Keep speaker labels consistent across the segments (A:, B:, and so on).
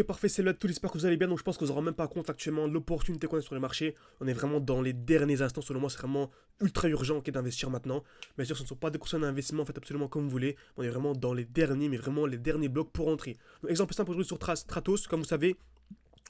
A: parfait, c'est là tout, j'espère que vous allez bien. Donc je pense qu'on ne se rend même pas compte actuellement de l'opportunité qu'on a sur le marché. On est vraiment dans les derniers instants, selon moi, c'est vraiment ultra urgent d'investir maintenant. Bien sûr, ce ne sont pas des conseils d'investissement, faites absolument comme vous voulez. On est vraiment dans les derniers, mais vraiment les derniers blocs pour entrer. Donc, exemple simple aujourd'hui sur Stratos, comme vous savez,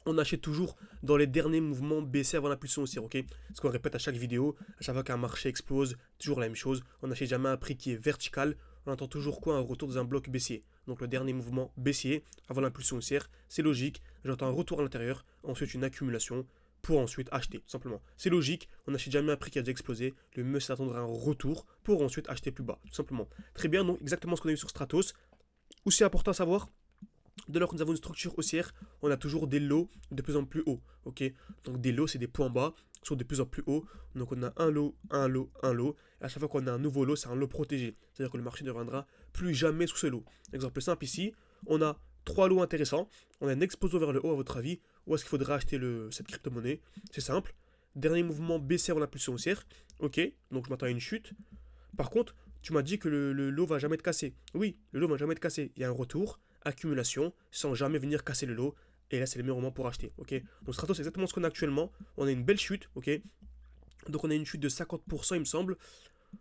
A: on achète toujours dans les derniers mouvements baissiers avant l'impulsion haussière, ok? Ce qu'on répète à chaque vidéo, à chaque fois qu'un marché explose, toujours la même chose. On n'achète jamais un prix qui est vertical. On attend toujours quoi? Un retour dans un bloc baissier. Donc le dernier mouvement baissier avant l'impulsion haussière, c'est logique. J'attends un retour à l'intérieur, ensuite une accumulation pour ensuite acheter, tout simplement. C'est logique, on n'achète jamais un prix qui a déjà explosé. Le mieux c'est d'attendre un retour pour ensuite acheter plus bas, tout simplement. Très bien, donc exactement ce qu'on a eu sur Stratos. Aussi important à savoir, dès lors que nous avons une structure haussière, on a toujours des lots de plus en plus hauts. Ok, donc des lots, c'est des points bas qui sont de plus en plus hauts. Donc on a un lot, un lot, un lot. Et à chaque fois qu'on a un nouveau lot, c'est un lot protégé. C'est-à-dire que le marché ne reviendra plus jamais sous ce lot. Exemple simple ici, on a trois lots intéressants. On a un explosion vers le haut, à votre avis. Où est-ce qu'il faudrait acheter cette crypto-monnaie? C'est simple. Dernier mouvement baissier en impulsion haussière. Ok, donc je m'attends à une chute. Par contre, tu m'as dit que le lot va jamais être cassé. Oui, le lot va jamais être cassé. Il y a un retour, accumulation, sans jamais venir casser le lot. Et là, c'est le meilleur moment pour acheter. Ok. Donc Stratos, c'est exactement ce qu'on a actuellement. On a une belle chute. Ok. Donc on a une chute de 50%, il me semble.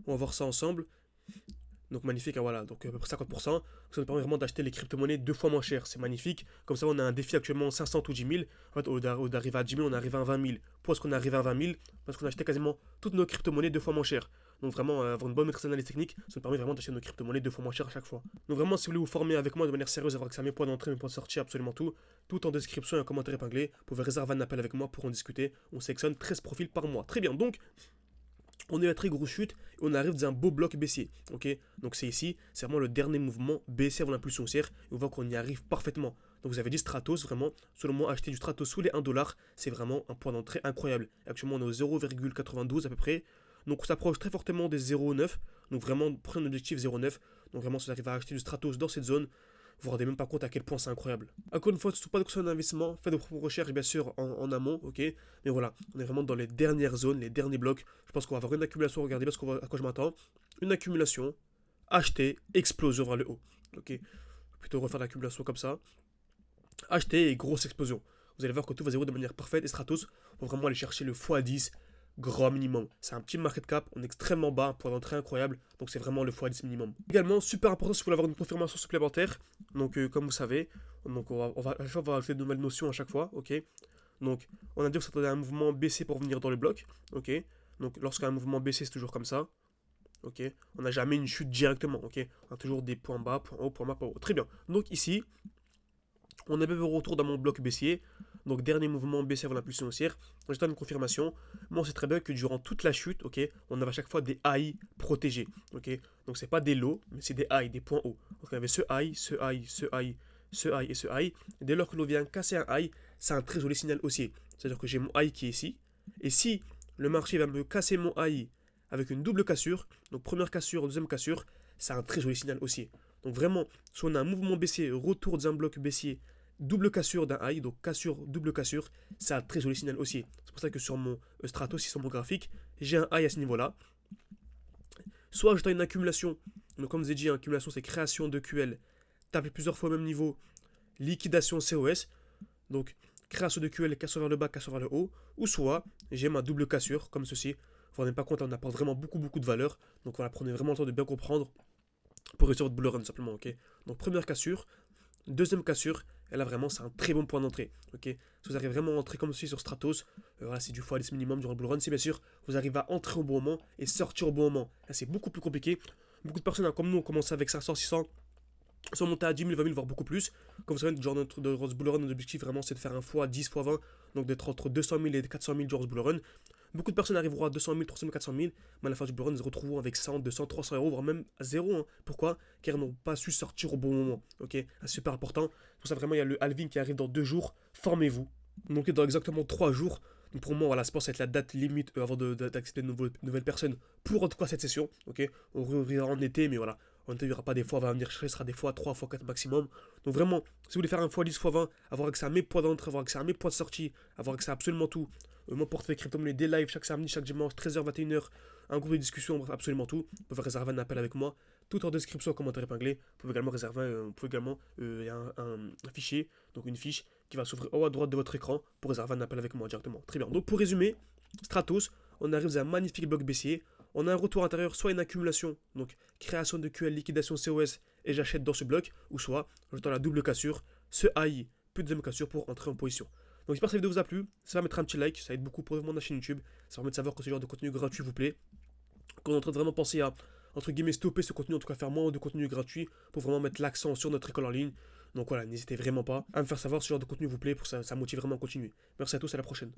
A: On va voir ça ensemble. Donc magnifique, hein, voilà, donc à peu près 50%. Ça nous permet vraiment d'acheter les crypto-monnaies deux fois moins cher, c'est magnifique. Comme ça, on a un défi actuellement 500 ou 10 000. En fait, au d'arriver à 10 000, on arrive à 20 000. Pourquoi est-ce qu'on arrive à 20 000? Parce qu'on a acheté quasiment toutes nos crypto-monnaies deux fois moins cher. Donc vraiment, avoir une bonne maîtrise d'analyse technique, ça nous permet vraiment d'acheter nos crypto-monnaies deux fois moins cher à chaque fois. Donc vraiment, si vous voulez vous former avec moi de manière sérieuse, avoir accès à mes points d'entrée, mes points de sortie, absolument tout en description et un commentaire épinglé, vous pouvez réserver un appel avec moi pour en discuter. On sélectionne 13 profils par mois. Très bien, donc on est à très grosse chute et on arrive dans un beau bloc baissier. Ok, donc c'est ici, c'est vraiment le dernier mouvement baissier avant l'impulsion haussière et on voit qu'on y arrive parfaitement. Donc vous avez dit Stratos, vraiment, selon moi, acheter du Stratos sous les 1$, c'est vraiment un point d'entrée incroyable. Et actuellement, on est au 0,92 à peu près. Donc on s'approche très fortement des 0,9. Donc vraiment, prenez un objectif 0,9. Donc vraiment, si vous arrivez à acheter du Stratos dans cette zone, vous ne vous rendez même pas compte à quel point c'est incroyable. Encore une fois, ce ne sont pas de conseils d'investissement, faites vos propres recherches bien sûr en amont, ok. Mais voilà, on est vraiment dans les dernières zones, les derniers blocs. Je pense qu'on va avoir une accumulation, regardez bien à quoi je m'attends. Une accumulation, acheter, explosion vers le haut. Ok, plutôt refaire l'accumulation comme ça. Acheter et grosse explosion. Vous allez voir que tout va zéro de manière parfaite et Stratos va vraiment aller chercher le x10 grand minimum. C'est un petit market cap, on est extrêmement bas, un point d'entrée incroyable, donc c'est vraiment le x10 minimum. Également, super important si vous voulez avoir une confirmation supplémentaire, donc comme vous savez, donc à chaque fois, on va ajouter de nouvelles notions à chaque fois, ok. Donc on a dit que ça attendait un mouvement baissier pour venir dans le bloc, ok. Donc lorsqu'un mouvement baissier, c'est toujours comme ça, ok. On n'a jamais une chute directement, ok. On a toujours des points bas, point bas, point haut. Très bien. Donc ici, on est même au retour dans mon bloc baissier. Donc dernier mouvement baissier avant l'impulsion haussière. J'attends une confirmation. Moi on sait très bien que durant toute la chute, ok, on avait à chaque fois des high protégés. Ok. Donc c'est pas des lows, mais c'est des high, des points hauts. Donc on avait ce high, ce high, ce high, ce high et ce high. Et dès lors que l'on vient casser un high, c'est un très joli signal haussier. C'est-à-dire que j'ai mon high qui est ici. Et si le marché va me casser mon high avec une double cassure, donc première cassure, deuxième cassure, c'est un très joli signal haussier. Donc vraiment, si on a un mouvement baissier, retour d'un bloc baissier, double cassure d'un high, donc cassure, double cassure, c'est un très joli signal haussier. C'est pour ça que sur mon Stratos, sur mon graphique, j'ai un high à ce niveau-là. Soit j'attends une accumulation, donc comme je vous ai dit, accumulation c'est création de QL, taper plusieurs fois au même niveau, liquidation COS, donc création de QL, cassure vers le bas, cassure vers le haut, ou soit j'ai ma double cassure, comme ceci. Vous vous rendez pas compte, on apporte vraiment beaucoup de valeur, donc voilà, prenez vraiment le temps de bien comprendre pour réussir votre bull run simplement, ok. Donc première cassure, deuxième cassure, et là vraiment c'est un très bon point d'entrée. Ok, si vous arrivez vraiment à entrer comme ceci sur Stratos, voilà, c'est du x10 minimum durant le bull run, c'est bien sûr, vous arrivez à entrer au bon moment et sortir au bon moment. Là c'est beaucoup plus compliqué. Beaucoup de personnes comme nous ont commencé avec 500, 600, sont montés à 10 000, 20 000, voire beaucoup plus. Comme vous savez, genre notre bull run, notre objectif vraiment c'est de faire un x 10, x 20, donc d'être entre 200 000 et 400 000 durant ce bull run. Beaucoup de personnes arriveront à 200 000, 300 000, 400 000, mais à la fin du bull run, ils se retrouveront avec 100, 200, 300 euros, voire même à zéro. Hein. Pourquoi? Car ils n'ont pas su sortir au bon moment. Ok, c'est super important. Pour ça, vraiment, il y a le halving qui arrive dans 2 jours. Formez-vous. Donc, dans exactement 3 jours. Donc, pour moi, voilà, je pense que ça va être la date limite avant d'accepter de nouvelles personnes pour en tout cas cette session. Ok, on reviendra en été, mais voilà. En été, il n'y aura pas des fois, on va venir chercher, ce sera des fois 3 fois 4 maximum. Donc, vraiment, si vous voulez faire un x 10, x 20, avoir accès à mes points d'entrée, avoir accès à mes points de sortie, avoir accès à absolument tout, mon portefeuille crypto-monnaie, des lives chaque samedi, chaque dimanche, 13h, 21h, un groupe de discussion, bref, absolument tout. Vous pouvez réserver un appel avec moi, tout en description, commentaire épinglé. Vous pouvez également réserver, il y a un fichier, donc une fiche qui va s'ouvrir en haut à droite de votre écran pour réserver un appel avec moi directement. Très bien. Donc pour résumer, Stratos, on arrive à un magnifique bloc baissier. On a un retour intérieur, soit une accumulation, donc création de QL, liquidation COS, et j'achète dans ce bloc, ou soit j'attends la double cassure, ce AI, puis deuxième cassure pour entrer en position. Donc j'espère que cette vidéo vous a plu, ça va mettre un petit like, ça aide beaucoup pour le développement de la chaîne YouTube, ça permet de savoir que ce genre de contenu gratuit vous plaît, qu'on est en train de vraiment penser à, entre guillemets, stopper ce contenu, en tout cas faire moins de contenu gratuit, pour vraiment mettre l'accent sur notre école en ligne. Donc voilà, n'hésitez vraiment pas à me faire savoir si ce genre de contenu vous plaît, pour ça motive vraiment à continuer. Merci à tous, à la prochaine.